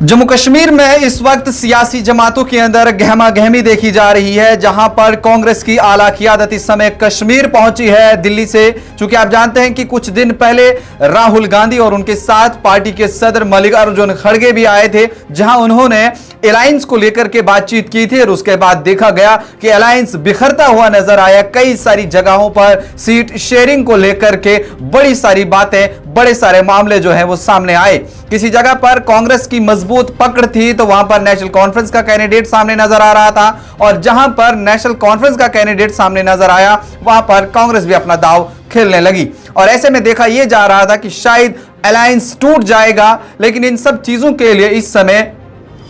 जम्मू कश्मीर में इस वक्त सियासी जमातों के अंदर गहमा गहमी देखी जा रही है, जहां पर कांग्रेस की आला क़ियादत इस समय कश्मीर पहुंची है दिल्ली से। चूंकि आप जानते हैं कि कुछ दिन पहले राहुल गांधी और उनके साथ पार्टी के सदर मल्लिकार्जुन खड़गे भी आए थे, जहां उन्होंने अलायंस को लेकर के बातचीत की थी। और उसके बाद देखा गया कि अलायंस बिखरता हुआ नजर आया। कई सारी जगहों पर सीट शेयरिंग को लेकर के बड़ी सारी बातें, बड़े सारे मामले जो है वो सामने आए। किसी जगह पर कांग्रेस की मजबूत पकड़ थी तो वहां पर नेशनल कॉन्फ्रेंस का कैंडिडेट सामने नजर आ रहा था, और जहां पर नेशनल कॉन्फ्रेंस का कैंडिडेट सामने नजर आया वहां पर कांग्रेस भी अपना दांव खेलने लगी। और ऐसे में देखा यह जा रहा था कि शायद अलायंस टूट जाएगा। लेकिन इन सब चीजों के लिए इस समय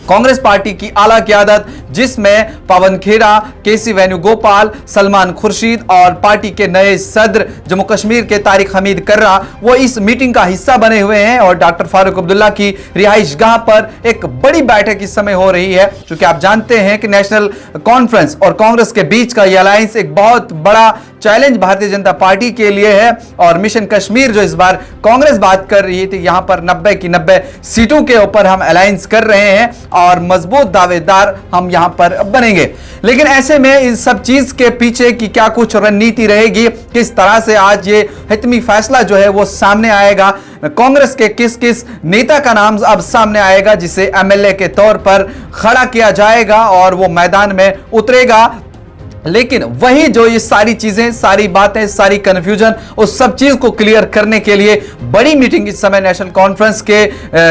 कांग्रेस पार्टी की आला क़ियादत, जिसमें पवन खेड़ा, केसी वेणुगोपाल, सलमान खुर्शीद और पार्टी के नए सदर जम्मू कश्मीर के तारिक हमीद कर्रा, वो इस मीटिंग का हिस्सा बने हुए हैं। और डॉक्टर फारूक अब्दुल्ला की रिहाइश गाह पर एक बड़ी बैठक इस समय हो रही है। क्योंकि आप जानते हैं कि नेशनल कॉन्फ्रेंस और कांग्रेस के बीच का यह अलायंस एक बहुत बड़ा चैलेंज भारतीय जनता पार्टी के लिए है। और मिशन कश्मीर जो इस बार कांग्रेस बात कर रही थी, यहां पर 90 की 90 सीटों के ऊपर हम अलायंस कर रहे हैं और मजबूत दावेदार हम यहां पर बनेंगे। लेकिन ऐसे में इस सब चीज के पीछे की क्या कुछ रणनीति रहेगी, किस तरह से आज ये हितमी फैसला जो है वो सामने आएगा, कांग्रेस के किस किस नेता का नाम अब सामने आएगा जिसे एमएलए के तौर पर खड़ा किया जाएगा और वो मैदान में उतरेगा। लेकिन वही जो ये सारी चीजें, सारी बातें, सारी कंफ्यूजन, उस सब चीज को क्लियर करने के लिए बड़ी मीटिंग इस समय नेशनल कॉन्फ्रेंस के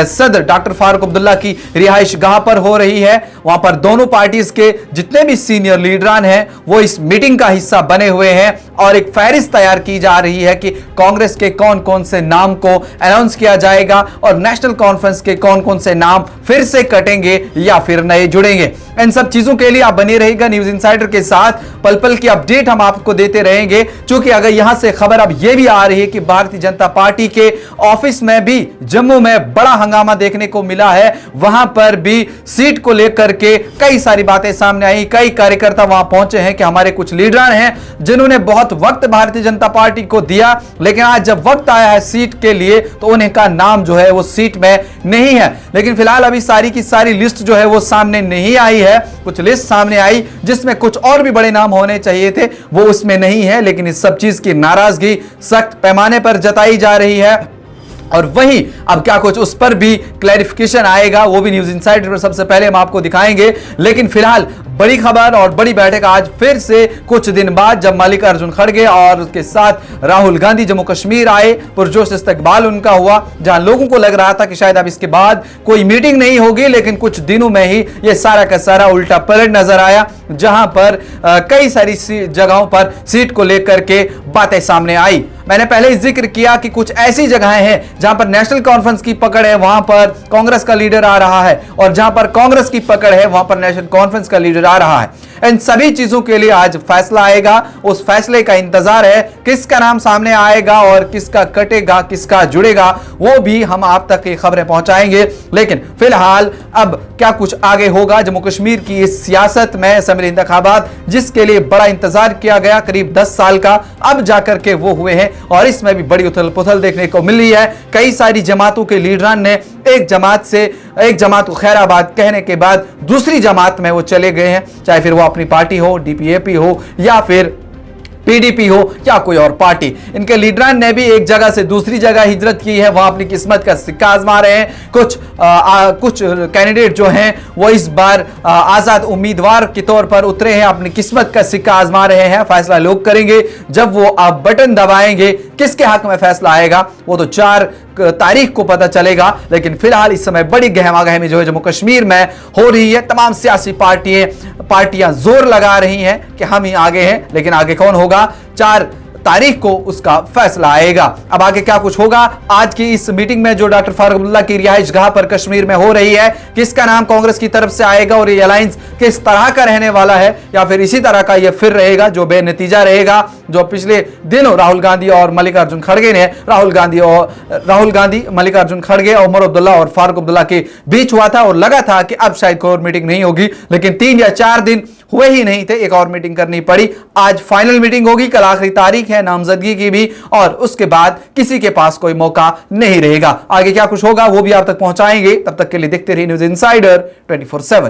सदर डॉक्टर फारूक अब्दुल्ला की रिहाइश गाह पर हो रही है। वहां पर दोनों पार्टीज के जितने भी सीनियर लीडरान हैं वो इस मीटिंग का हिस्सा बने हुए हैं और एक फहरिस्त तैयार की जा रही है कि कांग्रेस के कौन कौन से नाम को अनाउंस किया जाएगा और नेशनल कॉन्फ्रेंस के कौन कौन से नाम फिर से कटेंगे या फिर नए जुड़ेंगे। इन सब चीजों के लिए आप बने रहेगा न्यूज इंसाइडर के साथ। पल पल की अपडेट हम आपको देते रहेंगे। क्योंकि अगर यहां से खबर अब यह भी आ रही है कि भारतीय जनता पार्टी के ऑफिस में भी जम्मू में बड़ा हंगामा देखने को मिला है, वहां पर भी सीट को लेकर के कई सारी बातें सामने आई। कई कार्यकर्ता वहां पहुंचे हैं कि हमारे कुछ लीडर हैं जिन्होंने बहुत वक्त भारतीय जनता पार्टी को दिया, लेकिन आज जब वक्त आया है सीट के लिए तो उन्हें का नाम जो है वो सीट में नहीं है। लेकिन फिलहाल अभी सारी की सारी लिस्ट जो है वो सामने नहीं आई है। कुछ लिस्ट सामने आई जिसमें कुछ और भी बड़े नाम होने चाहिए थे, वो उसमें नहीं है। लेकिन इस सब चीज की नाराजगी सख्त पैमाने पर जताई जा रही है। और वहीं अब क्या कुछ उस पर भी क्लैरिफिकेशन आएगा, वो भी न्यूज इंसाइडर पर सबसे पहले हम आपको दिखाएंगे। लेकिन फिलहाल बड़ी खबर और बड़ी बैठक आज फिर से कुछ दिन बाद जब मल्लिकार्जुन खड़गे और उसके साथ राहुल गांधी जम्मू कश्मीर आए, पुरजोश इस्तकबाल उनका हुआ, जहां लोगों को लग रहा था कि शायद अब इसके बाद कोई मीटिंग नहीं होगी। लेकिन कुछ दिनों में ही यह सारा का सारा उल्टा पलट नजर आया, जहां पर कई सारी जगहों पर सीट को लेकर के बातें सामने आई। मैंने पहले ही जिक्र किया कि कुछ ऐसी जगहें हैं जहां पर नेशनल कॉन्फ्रेंस की पकड़ है, वहां पर कांग्रेस का लीडर आ रहा है, और जहां पर कांग्रेस की पकड़ है वहां पर नेशनल कॉन्फ्रेंस का लीडर आ रहा है। इन सभी चीजों के लिए आज फैसला आएगा। उस फैसले का इंतजार है, किसका नाम सामने आएगा और किसका कटेगा, किसका जुड़ेगा, वो भी हम आप तक ये खबरें पहुंचाएंगे। लेकिन फिलहाल अब क्या कुछ आगे होगा जम्मू कश्मीर की इस सियासत में, असेंबली इंतखाबात जिसके लिए बड़ा इंतजार किया गया करीब 10 साल का, अब जाकर के वो हुए हैं। और इसमें भी बड़ी उथल पुथल देखने को मिल रही है। कई सारी जमातों के लीडरान ने एक जमात को खैराबाद कहने के बाद दूसरी जमात में वो चले गए हैं, चाहे फिर वो अपनी पार्टी हो, डीपीएपी हो या फिर पीडीपी हो या कोई और पार्टी। इनके लीडरान ने भी एक जगह से दूसरी जगह हिजरत की है, वहां अपनी किस्मत का सिक्का आजमा रहे हैं। कुछ कैंडिडेट जो हैं वो इस बार आजाद उम्मीदवार के तौर पर उतरे हैं, अपनी किस्मत का सिक्का आजमा रहे हैं। फैसला लोग करेंगे जब वो आप बटन दबाएंगे। किसके हक में फैसला आएगा वो तो 4 तारीख को पता चलेगा। लेकिन फिलहाल इस समय बड़ी गहमा गहमी जो है जम्मू कश्मीर में हो रही है। तमाम सियासी पार्टियां जोर लगा रही हैं कि हम ही आगे हैं, लेकिन आगे कौन होगा 4 तारीख को उसका फैसला आएगा। अब आगे क्या कुछ होगा आज की इस मीटिंग में जो डॉक्टर फारूक अब्दुल्ला की रिहाइश गाह पर कश्मीर में हो रही है, किसका नाम कांग्रेस की तरफ से आएगा और ये अलायंस किस तरह का रहने वाला है, या फिर इसी तरह का ये फिर रहेगा जो बेनतीजा रहेगा, जो पिछले दिनों राहुल गांधी और मल्लिकार्जुन खड़गे ने राहुल गांधी मल्लिकार्जुन खड़गे, उमर अब्दुल्ला और फारूक अब्दुल्ला के बीच हुआ था। और लगा था कि अब शायद कोई और मीटिंग नहीं होगी, लेकिन 3 या 4 दिन हुए ही नहीं थे, एक और मीटिंग करनी पड़ी। आज फाइनल मीटिंग होगी, कल आखिरी तारीख तारीख है नामजदगी की भी, और उसके बाद किसी के पास कोई मौका नहीं रहेगा। आगे क्या कुछ होगा वो भी आप तक पहुंचाएंगे। तब तक के लिए देखते रहिए न्यूज़ इनसाइडर 24/7।